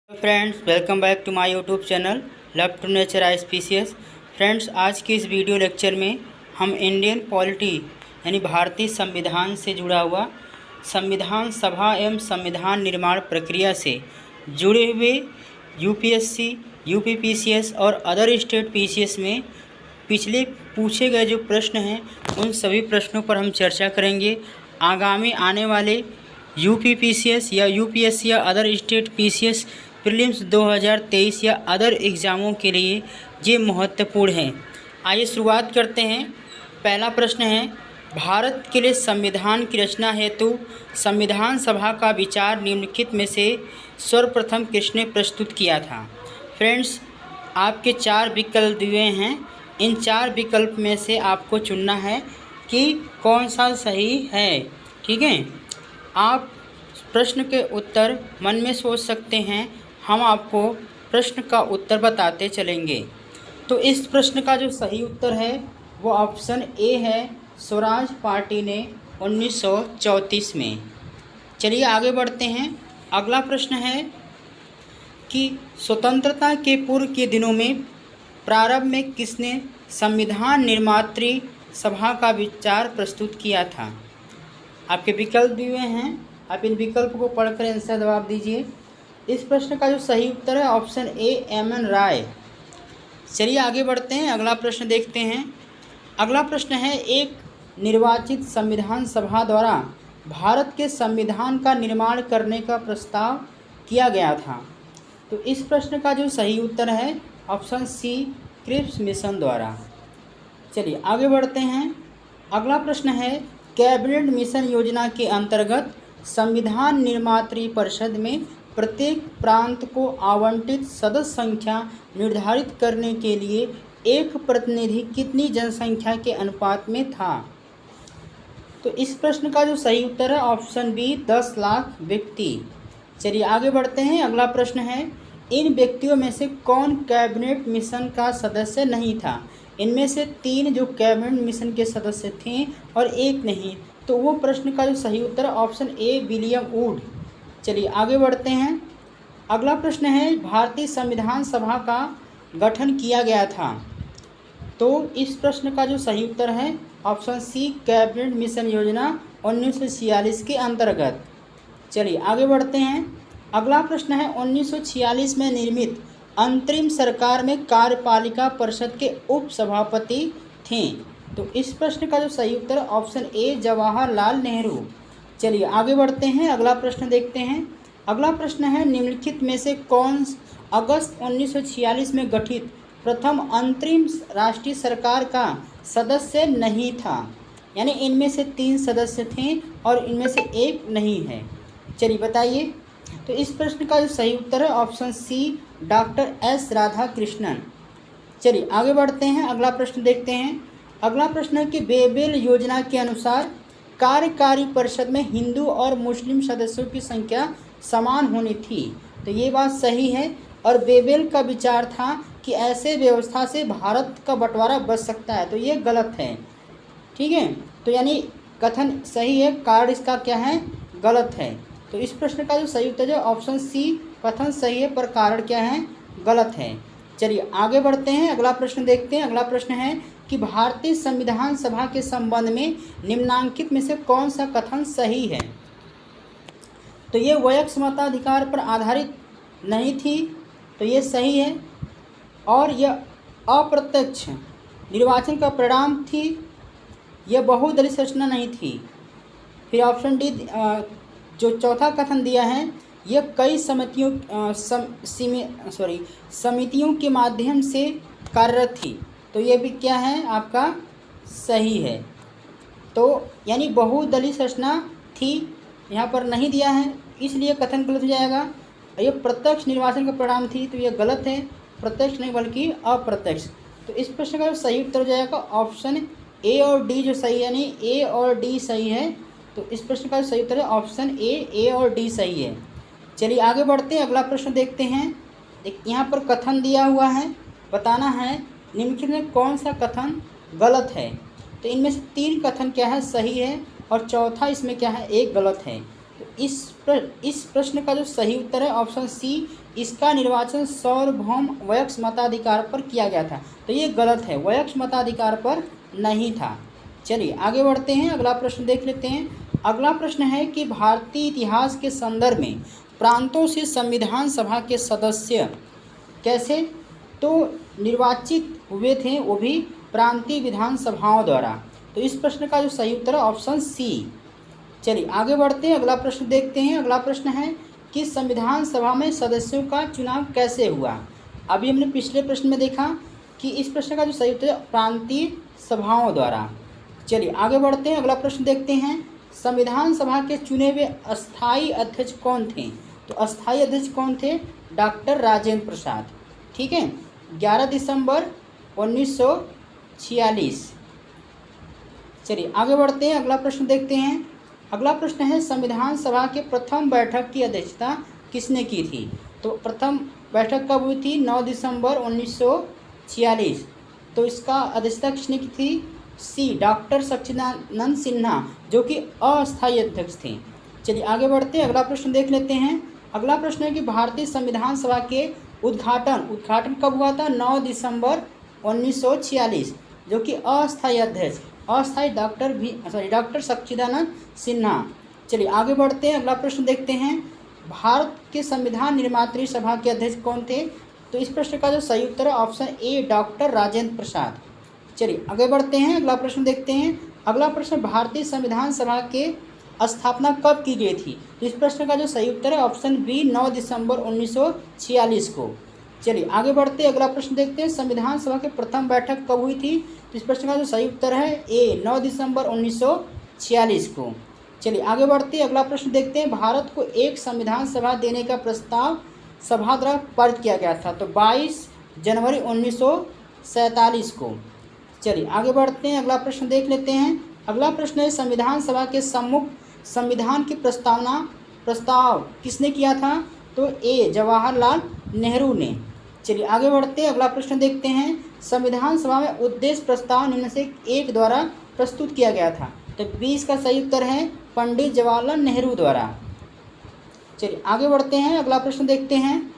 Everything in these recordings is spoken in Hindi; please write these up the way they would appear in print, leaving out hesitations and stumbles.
Friends, welcome back to my YouTube channel love to nature I species. Friends, आज की इस वीडियो लेक्चर में हम इंडियन पॉलिटी यानी भारतीय संविधान से जुड़ा हुआ संविधान सभा एवं संविधान निर्माण प्रक्रिया से जुड़े हुए यूपीएससी, यूपीपीसीएस और अदर स्टेट पीसीएस में पिछले पूछे गए जो प्रश्न हैं उन सभी प्रश्नों पर हम चर्चा करेंगे। आगामी आने वाले यूपीपीसीएस या यूपीएससी या अदर स्टेट पीसीएस प्रीलिम्स 2023 या अदर एग्ज़ामों के लिए ये महत्वपूर्ण हैं। आइए शुरुआत करते हैं। पहला प्रश्न है, भारत के लिए संविधान की रचना हेतु संविधान सभा का विचार निम्नलिखित में से सर्वप्रथम किसने प्रस्तुत किया था। फ्रेंड्स, आपके 4 विकल्प दिए हैं। इन 4 विकल्प में से आपको चुनना है कि कौन सा सही है। ठीक है, आप प्रश्न के उत्तर मन में सोच सकते हैं, हम आपको प्रश्न का उत्तर बताते चलेंगे। तो इस प्रश्न का जो सही उत्तर है वो ऑप्शन ए है, स्वराज पार्टी ने 1934 में। चलिए आगे बढ़ते हैं। अगला प्रश्न है कि स्वतंत्रता के पूर्व के दिनों में प्रारंभ में किसने संविधान निर्मात्री सभा का विचार प्रस्तुत किया था। आपके विकल्प दिए हैं, आप इन विकल्प को पढ़कर आंसर जवाब दीजिए। इस प्रश्न का जो सही उत्तर है ऑप्शन ए, एम.एन. राय। चलिए आगे बढ़ते हैं, अगला प्रश्न देखते हैं। अगला प्रश्न है, एक निर्वाचित संविधान सभा द्वारा भारत के संविधान का निर्माण करने का प्रस्ताव किया गया था। तो इस प्रश्न का जो सही उत्तर है ऑप्शन सी, क्रिप्स मिशन द्वारा। चलिए आगे बढ़ते हैं। अगला प्रश्न है, कैबिनेट मिशन योजना के अंतर्गत संविधान निर्मात्री परिषद में प्रत्येक प्रांत को आवंटित सदस्य संख्या निर्धारित करने के लिए एक प्रतिनिधि कितनी जनसंख्या के अनुपात में था। तो इस प्रश्न का जो सही उत्तर है ऑप्शन बी, 10 लाख व्यक्ति। चलिए आगे बढ़ते हैं। अगला प्रश्न है, इन व्यक्तियों में से कौन कैबिनेट मिशन का सदस्य नहीं था। इनमें से 3 जो कैबिनेट मिशन के सदस्य थे और 1 नहीं। तो वो प्रश्न का जो सही उत्तर है ऑप्शन ए, विलियम वुड। चलिए आगे बढ़ते हैं। अगला प्रश्न है, भारतीय संविधान सभा का गठन किया गया था। तो इस प्रश्न का जो सही उत्तर है ऑप्शन सी, कैबिनेट मिशन योजना 1946 के अंतर्गत। चलिए आगे बढ़ते हैं। अगला प्रश्न है, 1946 में निर्मित अंतरिम सरकार में कार्यपालिका परिषद के उप सभापति थे। तो इस प्रश्न का जो सही उत्तर है ऑप्शन ए, जवाहरलाल नेहरू। चलिए आगे बढ़ते हैं, अगला प्रश्न देखते हैं। अगला प्रश्न है, निम्नलिखित में से कौन अगस्त 1946 में गठित प्रथम अंतरिम राष्ट्रीय सरकार का सदस्य नहीं था। यानी इनमें से 3 सदस्य थे और इनमें से 1 नहीं है। चलिए बताइए। तो इस प्रश्न का जो सही उत्तर है option C, doctor S Radhakrishnan. चलिए आगे बढ़ते हैं, अगला प्रश्न देखते हैं। अगला प्रश्न है कि बेबेल योजना के अनुसार कार्यकारी परिषद में हिंदू और मुस्लिम सदस्यों की संख्या समान होनी थी। तो ये बात सही है और बेबेल का विचार था कि ऐसे व्यवस्था से भारत का बंटवारा बच सकता है। तो ये गलत है। ठीक है, तो यानी कथन सही है, कारण इसका क्या है, गलत है। तो इस प्रश्न का जो सही उत्तर है ऑप्शन सी, कथन सही है पर कारण क्या है, गलत है। चलिए आगे बढ़ते हैं, अगला प्रश्न देखते हैं। अगला प्रश्न है कि भारतीय संविधान सभा के संबंध में निम्नांकित में से कौन सा कथन सही है। तो ये वयस्क मताधिकार पर आधारित नहीं थी, तो ये सही है। और यह अप्रत्यक्ष निर्वाचन का परिणाम थी, यह बहुदलीय संरचना नहीं थी। फिर ऑप्शन डी, जो चौथा कथन दिया है, यह कई समितियों के माध्यम से कार्यरत थी। तो ये भी क्या है, आपका सही है। तो यानी बहुदलीय संरचना थी, यहाँ पर नहीं दिया है, इसलिए कथन गलत हो जाएगा। ये प्रत्यक्ष निर्वाचन का परिणाम थी, तो ये गलत है, प्रत्यक्ष नहीं बल्कि अप्रत्यक्ष। तो इस प्रश्न का सही उत्तर हो जाएगा ऑप्शन ए और डी जो सही है, यानी ए और डी सही है। तो इस प्रश्न का सही उत्तर है ऑप्शन ए और डी सही है। चलिए आगे बढ़ते हैं, अगला प्रश्न देखते हैं। यहाँ पर कथन दिया हुआ है, बताना है निम्नलिखित में कौन सा कथन गलत है। तो इनमें से 3 कथन क्या है, सही है और चौथा इसमें क्या है, 1 गलत है। तो इस प्रश्न का जो सही उत्तर है ऑप्शन सी, इसका निर्वाचन सार्वभौम वयस्क मताधिकार पर किया गया था। तो ये गलत है, वयस्क मताधिकार पर नहीं था। चलिए आगे बढ़ते हैं, अगला प्रश्न देख लेते हैं। अगला प्रश्न है कि भारतीय इतिहास के संदर्भ में प्रांतों से संविधान सभा के सदस्य कैसे तो निर्वाचित हुए थे, वो भी प्रांतीय विधानसभाओं द्वारा। तो इस प्रश्न का जो सही उत्तर है ऑप्शन सी। चलिए आगे बढ़ते हैं, अगला प्रश्न देखते हैं। अगला प्रश्न है कि संविधान सभा में सदस्यों का चुनाव कैसे हुआ। अभी हमने पिछले प्रश्न में देखा कि इस प्रश्न का जो सही उत्तर है प्रांतीय सभाओं द्वारा। चलिए आगे बढ़ते हैं, अगला प्रश्न देखते हैं। संविधान सभा के चुने हुए अस्थायी अध्यक्ष कौन थे। तो अस्थायी अध्यक्ष कौन थे, डॉक्टर राजेंद्र प्रसाद। ठीक है, 11 दिसंबर 1946। चलिए आगे बढ़ते हैं, अगला प्रश्न देखते हैं। अगला प्रश्न है संविधान सभा के प्रथम बैठक की अध्यक्षता किसने की थी। तो प्रथम बैठक कब हुई थी, 9 दिसंबर 1946। तो इसका अध्यक्षता किसने की थी, सी, डॉक्टर सच्चिदानंद सिन्हा, जो कि अस्थायी अध्यक्ष थे। चलिए आगे बढ़ते हैं, अगला प्रश्न देख लेते हैं। अगला प्रश्न है कि भारतीय संविधान सभा के उद्घाटन कब हुआ था, 9 दिसंबर 1946, जो कि अस्थायी डॉक्टर सच्चिदानंद सिन्हा। चलिए आगे बढ़ते हैं, अगला प्रश्न देखते हैं। भारत के संविधान निर्मात्री सभा के अध्यक्ष कौन थे। तो इस प्रश्न का जो सही उत्तर है option A, doctor Rajendra Prasad. चलिए आगे बढ़ते हैं, अगला प्रश्न देखते हैं। अगला प्रश्न, भारतीय संविधान सभा के स्थापना कब की गई थी। तो इस प्रश्न का जो सही उत्तर है ऑप्शन बी, 9 दिसंबर 1946 को। चलिए आगे बढ़ते हैं, अगला प्रश्न देखते हैं। संविधान सभा की प्रथम बैठक कब हुई थी। तो इस प्रश्न का जो सही उत्तर है ए, 9 दिसंबर 1946 को। चलिए आगे बढ़ते हैं, अगला प्रश्न देखते हैं। भारत को एक संविधान सभा देने का प्रस्ताव सभा द्वारा पारित किया गया था। तो 22 जनवरी 1947 को। चलिए आगे बढ़ते हैं, अगला प्रश्न देख लेते हैं। अगला प्रश्न है संविधान सभा के सम्मुख संविधान की प्रस्ताव किसने किया था। तो ए, जवाहरलाल नेहरू ने। चलिए आगे बढ़ते हैं, अगला प्रश्न देखते हैं। संविधान सभा में उद्देश्य प्रस्ताव निम्न से एक द्वारा प्रस्तुत किया गया था। तो 20 का सही उत्तर है पंडित जवाहरलाल नेहरू द्वारा। चलिए आगे बढ़ते हैं, अगला प्रश्न देखते हैं।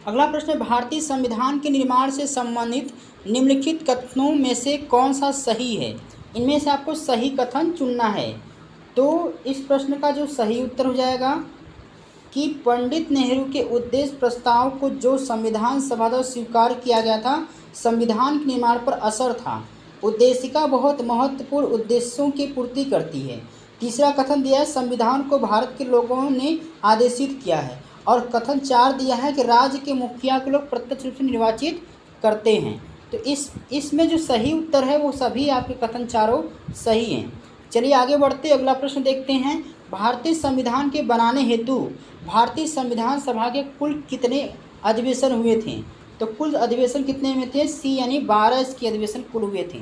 अगला प्रश्न है भारतीय संविधान के निर्माण से संबंधित निम्नलिखित कथनों में से कौन सा सही है। इनमें से आपको सही कथन चुनना है। तो इस प्रश्न का जो सही उत्तर हो जाएगा कि पंडित नेहरू के उद्देश्य प्रस्ताव को जो संविधान सभा द्वारा स्वीकार किया गया था, संविधान के निर्माण पर असर था। उद्देशिका बहुत महत्वपूर्ण उद्देश्यों की पूर्ति करती है। तीसरा कथन दिया है संविधान को भारत के लोगों ने आदेशित किया है। और कथन 4 दिया है कि राज्य के मुखिया को लोग प्रत्यक्ष रूप से निर्वाचित करते हैं। तो इसमें जो सही उत्तर है वो सभी आपके कथन चारों सही हैं। चलिए आगे बढ़ते अगला प्रश्न देखते हैं। भारतीय संविधान के बनाने हेतु भारतीय संविधान सभा के कुल कितने अधिवेशन हुए थे। तो कुल अधिवेशन कितने में थे, सी यानी 12 इसके अधिवेशन कुल हुए थे।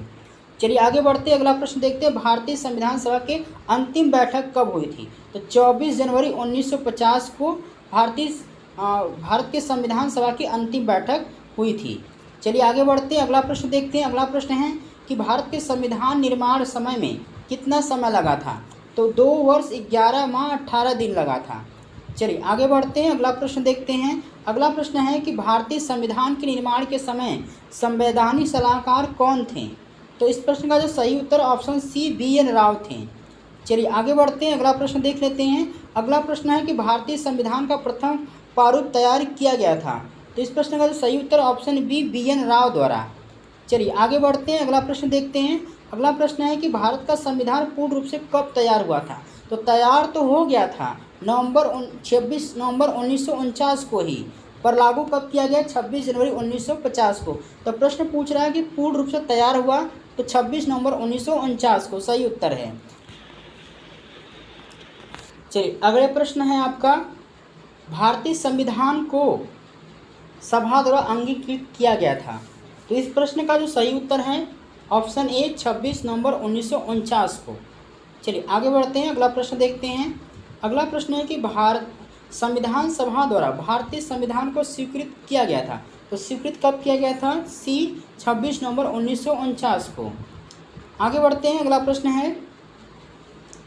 चलिए आगे बढ़ते अगला प्रश्न देखते हैं। भारतीय संविधान सभा के अंतिम बैठक कब हुई थी। तो 24 जनवरी 1950 को भारत के संविधान सभा की अंतिम बैठक हुई थी। चलिए आगे बढ़ते हैं अगला प्रश्न देखते हैं। अगला प्रश्न है कि भारत के संविधान निर्माण समय में कितना समय लगा था। तो 2 वर्ष 11 माह 18 दिन लगा था। चलिए आगे बढ़ते हैं अगला प्रश्न देखते हैं। अगला प्रश्न है कि भारतीय संविधान के निर्माण के समय संवैधानिक सलाहकार कौन थे। तो इस प्रश्न का जो सही उत्तर ऑप्शन सी, BN राव थे। चलिए आगे बढ़ते हैं अगला प्रश्न देख लेते हैं। अगला प्रश्न है कि भारतीय संविधान का प्रथम प्रारूप तैयार किया गया था। तो इस प्रश्न का जो सही उत्तर ऑप्शन बी, BN राव द्वारा। चलिए आगे बढ़ते हैं अगला प्रश्न देखते हैं। अगला प्रश्न है कि भारत का संविधान पूर्ण रूप से कब तैयार हुआ था। तो तैयार तो हो गया था 26 नवंबर 1949 को ही, पर लागू कब किया गया, 26 जनवरी 1950 को। तो प्रश्न पूछ रहा है कि पूर्ण रूप से तैयार हुआ तो 26 नवंबर 1949 को सही उत्तर है। चलिए अगले प्रश्न है आपका, भारतीय संविधान को सभा द्वारा अंगीकृत किया गया था। तो इस प्रश्न का जो सही उत्तर है ऑप्शन ए, 26 नवंबर 1949 को। चलिए आगे बढ़ते हैं अगला प्रश्न देखते हैं। अगला प्रश्न है कि संविधान सभा द्वारा भारतीय संविधान को स्वीकृत किया गया था। तो स्वीकृत कब किया गया था, सी, 26 नवंबर 1949 को। आगे बढ़ते हैं अगला प्रश्न है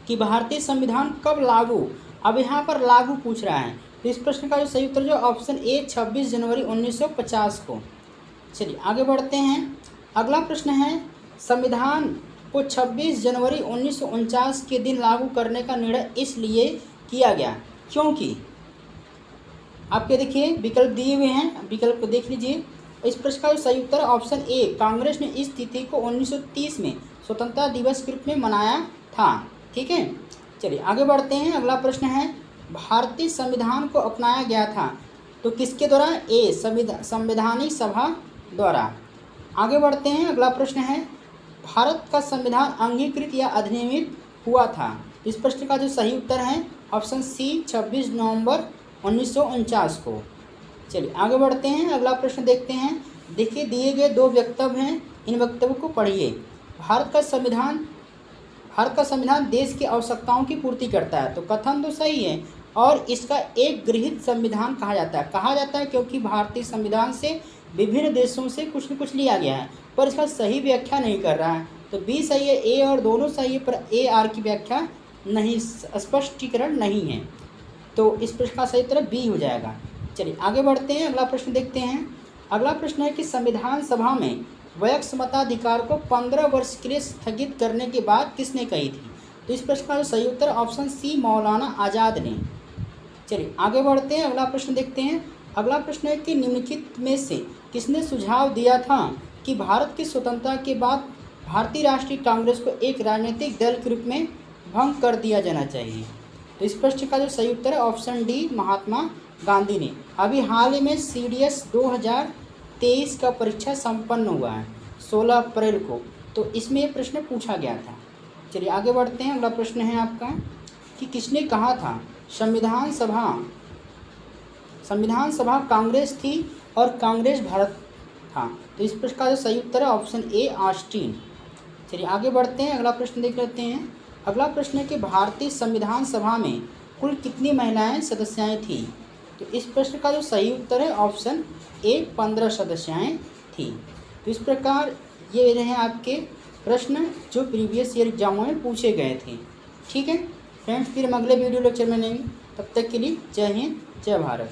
कि भारतीय संविधान कब लागू, अब यहाँ पर लागू पूछ रहा है। तो इस प्रश्न का जो सही उत्तर जो ऑप्शन ए 26 जनवरी 1950 को। चलिए आगे बढ़ते हैं। अगला प्रश्न है, संविधान को 26 जनवरी 1949 के दिन लागू करने का निर्णय इसलिए किया गया क्योंकि, आपके देखिए विकल्प दिए हुए हैं, विकल्प को देख लीजिए। इस प्रश्न का जो सही उत्तर ऑप्शन ए, कांग्रेस ने इस तिथि को 1930 में स्वतंत्रता दिवस के रूप में मनाया था। ठीक है, चलिए आगे बढ़ते हैं। अगला प्रश्न है, भारतीय संविधान को अपनाया गया था तो किसके द्वारा, ए संवैधानिक सभा द्वारा। आगे बढ़ते हैं। अगला प्रश्न है, भारत का संविधान अंगीकृत या अधिनियमित हुआ था। इस प्रश्न का जो सही उत्तर है ऑप्शन सी 26 नवंबर 1949 को। चलिए आगे बढ़ते हैं। अगला प्रश्न देखते हैं। देखिए दिए गए दो वक्तव्य हैं, इन वक्तव्यों को पढ़िए। भारत का संविधान देश की आवश्यकताओं की पूर्ति करता है, तो कथन तो सही है, और इसका एक गृहीत संविधान कहा जाता है क्योंकि भारतीय संविधान से विभिन्न देशों से कुछ न कुछ लिया गया है, पर इसका सही व्याख्या नहीं कर रहा है। तो बी सही है, ए और दोनों सही है, पर ए आर की व्याख्या नहीं, स्पष्टीकरण नहीं है। तो इस प्रश्न का सही उत्तर बी हो जाएगा। चलिए आगे बढ़ते हैं। अगला प्रश्न देखते हैं। अगला प्रश्न है कि संविधान सभा में वयस्क मताधिकार को 15 वर्ष के लिए स्थगित करने की बात किसने कही थी। तो इस प्रश्न का जो सही उत्तर ऑप्शन सी मौलाना आज़ाद ने। चलिए आगे बढ़ते हैं। अगला प्रश्न देखते हैं। अगला प्रश्न है कि निम्नलिखित में से किसने सुझाव दिया था कि भारत की स्वतंत्रता के बाद भारतीय राष्ट्रीय कांग्रेस को एक राजनीतिक दल के रूप में भंग कर दिया जाना चाहिए। तो इस प्रश्न का जो सही उत्तर है ऑप्शन डी महात्मा गांधी ने। अभी हाल ही में CDS 2023 का परीक्षा संपन्न हुआ है 16 अप्रैल को, तो इसमें ये प्रश्न पूछा गया था। चलिए आगे बढ़ते हैं। अगला प्रश्न है आपका कि किसने कहा था संविधान सभा कांग्रेस थी और कांग्रेस भारत था। तो इस प्रश्न का जो सही उत्तर है ऑप्शन ए ऑस्टिन। चलिए आगे बढ़ते हैं। अगला प्रश्न देख लेते हैं। अगला प्रश्न है कि भारतीय संविधान सभा में कुल कितनी महिलाएं सदस्याएं थी। तो इस प्रश्न का जो सही उत्तर है ऑप्शन ए 15 सदस्याएं थी। तो इस प्रकार ये रहे आपके प्रश्न जो प्रीवियस ईयर एग्जामों में पूछे गए थे। ठीक है फ्रेंड्स, फिर हम अगले वीडियो लेक्चर में लेंगे। तब तक के लिए जय हिंद, जय भारत।